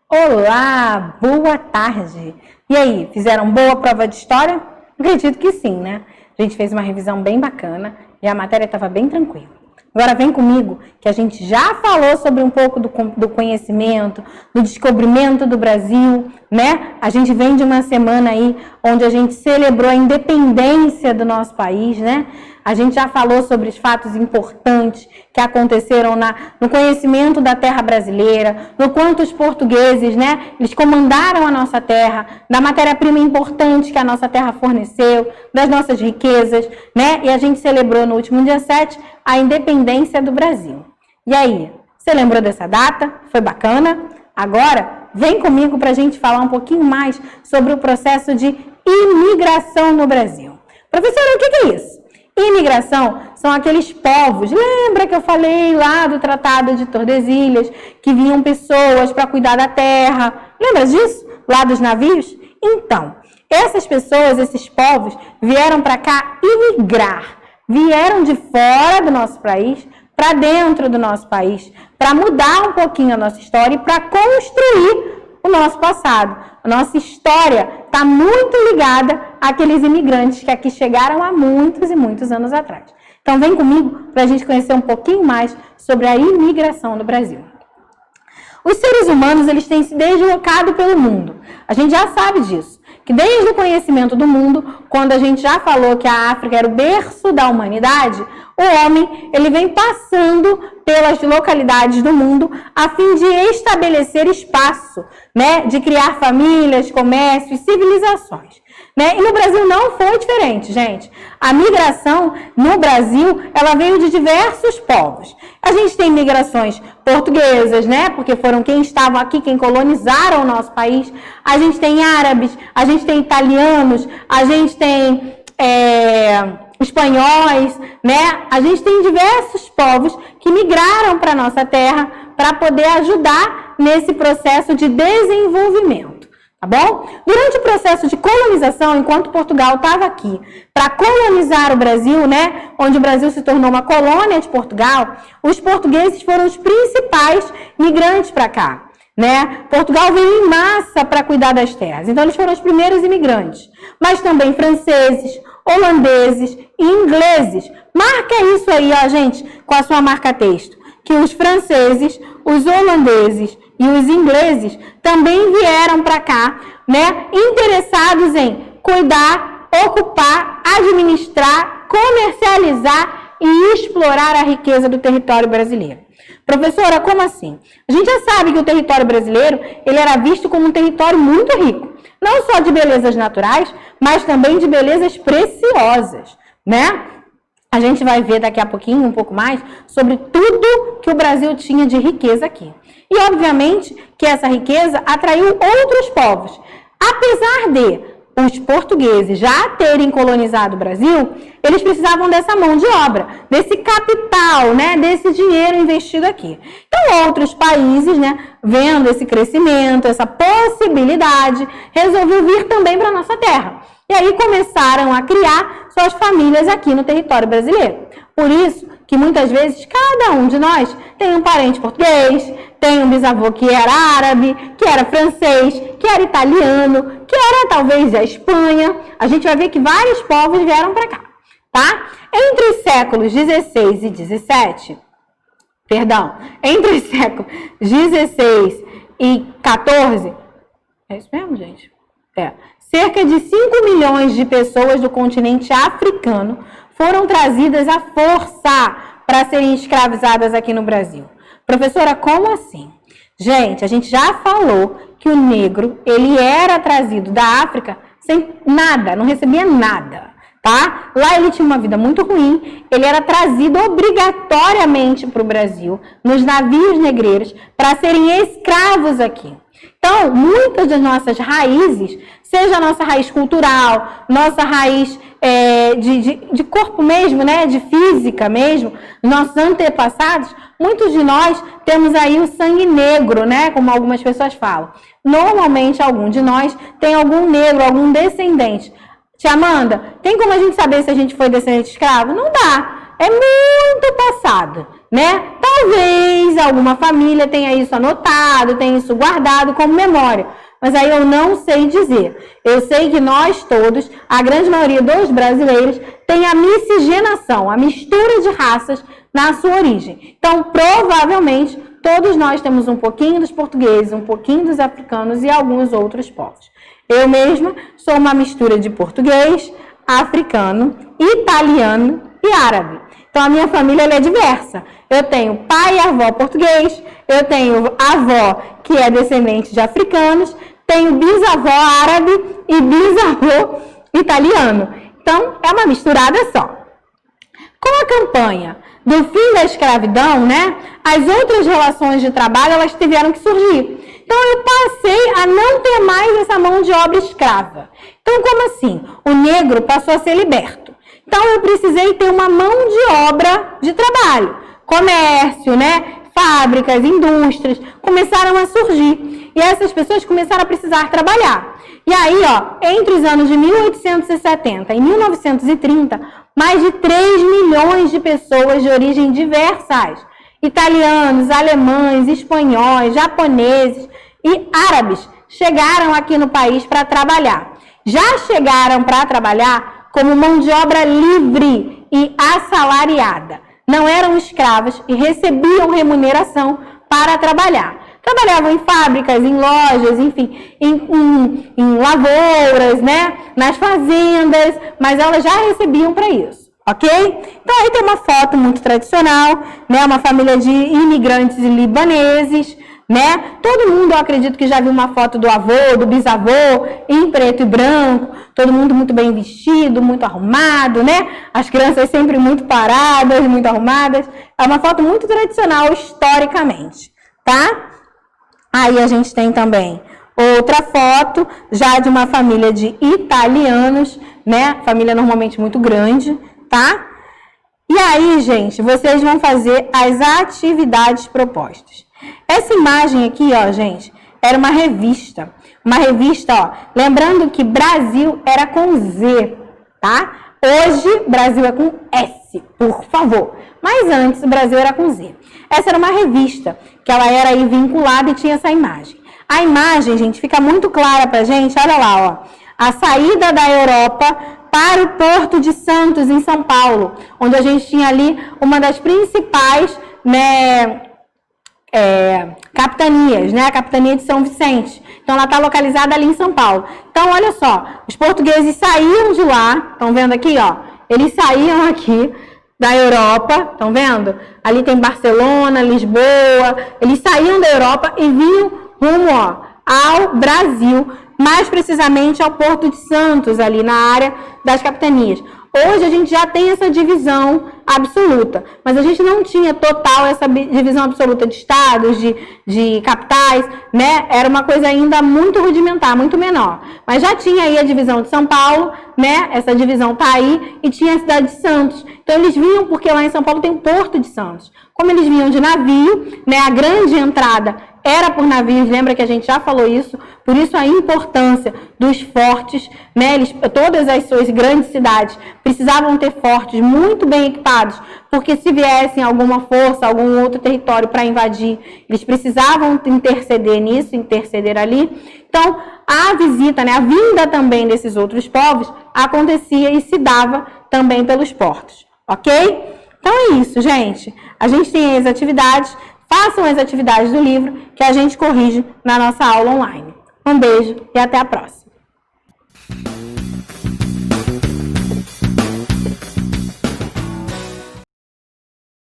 Olá, boa tarde. E aí, fizeram boa prova de história? Acredito que sim, né? A gente fez uma revisão bem bacana e a matéria estava bem tranquila. Agora vem comigo que a gente já falou sobre um pouco do conhecimento, do descobrimento do Brasil, né? A gente vem de uma semana aí onde a gente celebrou a independência do nosso país, né? A gente já falou sobre os fatos importantes que aconteceram no conhecimento da terra brasileira, no quanto os portugueses, né, eles comandaram a nossa terra, da matéria-prima importante que a nossa terra forneceu, das nossas riquezas, né? E a gente celebrou no último dia 7 a independência do Brasil. E aí, você lembrou dessa data? Foi bacana? Agora, vem comigo para a gente falar um pouquinho mais sobre o processo de imigração no Brasil. Professora, o que é isso? Imigração são aqueles povos, lembra que eu falei lá do Tratado de Tordesilhas, que vinham pessoas para cuidar da terra, lembra disso? Lá dos navios? Então, essas pessoas, esses povos, vieram para cá imigrar, vieram de fora do nosso país para dentro do nosso país, para mudar um pouquinho a nossa história e para construir o nosso passado. A nossa história está muito ligada àqueles imigrantes que aqui chegaram há muitos e muitos anos atrás. Então vem comigo para a gente conhecer um pouquinho mais sobre a imigração no Brasil. Os seres humanos, eles têm se deslocado pelo mundo. A gente já sabe disso, que desde o conhecimento do mundo, quando a gente já falou que a África era o berço da humanidade, o homem, ele vem passando pelas localidades do mundo a fim de estabelecer espaço, né, de criar famílias, comércios, civilizações. Né? E no Brasil não foi diferente, gente. A migração no Brasil, ela veio de diversos povos. A gente tem migrações portuguesas, né? Porque foram quem estavam aqui, quem colonizaram o nosso país. A gente tem árabes, a gente tem italianos, a gente tem espanhóis, né? A gente tem diversos povos que migraram para a nossa terra para poder ajudar nesse processo de desenvolvimento. Tá bom? Durante o processo de colonização, enquanto Portugal estava aqui para colonizar o Brasil, né, onde o Brasil se tornou uma colônia de Portugal, os portugueses foram os principais migrantes para cá. Né? Portugal veio em massa para cuidar das terras, então eles foram os primeiros imigrantes, mas também franceses, holandeses e ingleses. Marca isso aí, ó, gente, com a sua marca-texto, que os franceses, os holandeses e os ingleses também vieram para cá, né, interessados em cuidar, ocupar, administrar, comercializar e explorar a riqueza do território brasileiro. Professora, como assim? A gente já sabe que o território brasileiro, ele era visto como um território muito rico, não só de belezas naturais, mas também de belezas preciosas, né? A gente vai ver daqui a pouquinho, um pouco mais, sobre tudo que o Brasil tinha de riqueza aqui. E, obviamente, que essa riqueza atraiu outros povos. Apesar de os portugueses já terem colonizado o Brasil, eles precisavam dessa mão de obra, desse capital, né, desse dinheiro investido aqui. Então, outros países, né, vendo esse crescimento, essa possibilidade, resolveram vir também para a nossa terra. E aí começaram a criar suas famílias aqui no território brasileiro. Por isso que muitas vezes cada um de nós tem um parente português, tem um bisavô que era árabe, que era francês, que era italiano, que era talvez da Espanha. A gente vai ver que vários povos vieram para cá, tá? Entre os séculos 16 e 17, entre os séculos 16 e 14, é isso mesmo, gente? Cerca de 5 milhões de pessoas do continente africano foram trazidas à força para serem escravizadas aqui no Brasil. Professora, como assim? Gente, a gente já falou que o negro, ele era trazido da África sem nada, não recebia nada, tá? Lá ele tinha uma vida muito ruim, ele era trazido obrigatoriamente para o Brasil, nos navios negreiros, para serem escravos aqui. Então, muitas das nossas raízes, seja a nossa raiz cultural, nossa raiz de corpo mesmo, né, de física mesmo, nossos antepassados, muitos de nós temos aí o sangue negro, né, como algumas pessoas falam. Normalmente, algum de nós tem algum negro, algum descendente. Tia Amanda, tem como a gente saber se a gente foi descendente de escravo? Não dá. É muito passado, né? Tá Talvez alguma família tenha isso anotado, tenha isso guardado como memória, mas aí eu não sei dizer. Eu sei que nós todos, a grande maioria dos brasileiros, tem a miscigenação, a mistura de raças na sua origem. Então, provavelmente, todos nós temos um pouquinho dos portugueses, um pouquinho dos africanos e alguns outros povos. Eu mesma sou uma mistura de português, africano, italiano e árabe. Então, a minha família ela é diversa. Eu tenho pai e avó português, eu tenho avó que é descendente de africanos, tenho bisavó árabe e bisavô italiano. Então, é uma misturada só. Com a campanha do fim da escravidão, né, as outras relações de trabalho elas tiveram que surgir. Então, eu passei a não ter mais essa mão de obra escrava. Então, como assim? O negro passou a ser liberto. Então, eu precisei ter uma mão de obra de trabalho. Comércio, né? Fábricas, indústrias, começaram a surgir. E essas pessoas começaram a precisar trabalhar. E aí, ó, entre os anos de 1870 e 1930, mais de 3 milhões de pessoas de origem diversas, italianos, alemães, espanhóis, japoneses e árabes, chegaram aqui no país para trabalhar. Já chegaram para trabalhar como mão de obra livre e assalariada. Não eram escravos e recebiam remuneração para trabalhar. Trabalhavam em fábricas, em lojas, enfim, em lavouras, né? Nas fazendas, mas elas já recebiam para isso, ok? Então aí tem uma foto muito tradicional, né? Uma família de imigrantes libaneses, né? Todo mundo, eu acredito que já viu uma foto do avô, do bisavô, em preto e branco, todo mundo muito bem vestido, muito arrumado, né? As crianças sempre muito paradas, muito arrumadas. É uma foto muito tradicional historicamente, tá? Aí a gente tem também outra foto, já de uma família de italianos, né? Família normalmente muito grande, tá? E aí, gente, vocês vão fazer as atividades propostas. Essa imagem aqui, ó, gente, era uma revista. Uma revista, ó, lembrando que Brasil era com Z, tá? Hoje, Brasil é com S, por favor. Mas antes, o Brasil era com Z. Essa era uma revista, que ela era aí vinculada e tinha essa imagem. A imagem, gente, fica muito clara pra gente, olha lá, ó. A saída da Europa para o Porto de Santos, em São Paulo, onde a gente tinha ali uma das principais, né, capitanias, né? A capitania de São Vicente. Então, ela está localizada ali em São Paulo. Então, olha só, os portugueses saíam de lá, estão vendo aqui, ó? Eles saíam aqui da Europa, estão vendo? Ali tem Barcelona, Lisboa, eles saíam da Europa e vinham rumo, ó, ao Brasil, mais precisamente ao Porto de Santos, ali na área das capitanias. Hoje a gente já tem essa divisão absoluta, mas a gente não tinha total essa divisão absoluta de estados, de capitais, né? Era uma coisa ainda muito rudimentar, muito menor. Mas já tinha aí a divisão de São Paulo, né? Essa divisão tá aí, e tinha a cidade de Santos. Então eles vinham porque lá em São Paulo tem o Porto de Santos. Como eles vinham de navio, né? A grande entrada era por navios, lembra que a gente já falou isso? Por isso a importância dos fortes, né? Todas as suas grandes cidades precisavam ter fortes muito bem equipados, porque se viessem alguma força, algum outro território para invadir, eles precisavam interceder nisso, interceder ali. Então, a visita, né? A vinda também desses outros povos acontecia e se dava também pelos portos, ok? Então é isso, gente. A gente tem as atividades. Façam as atividades do livro que a gente corrige na nossa aula online. Um beijo e até a próxima.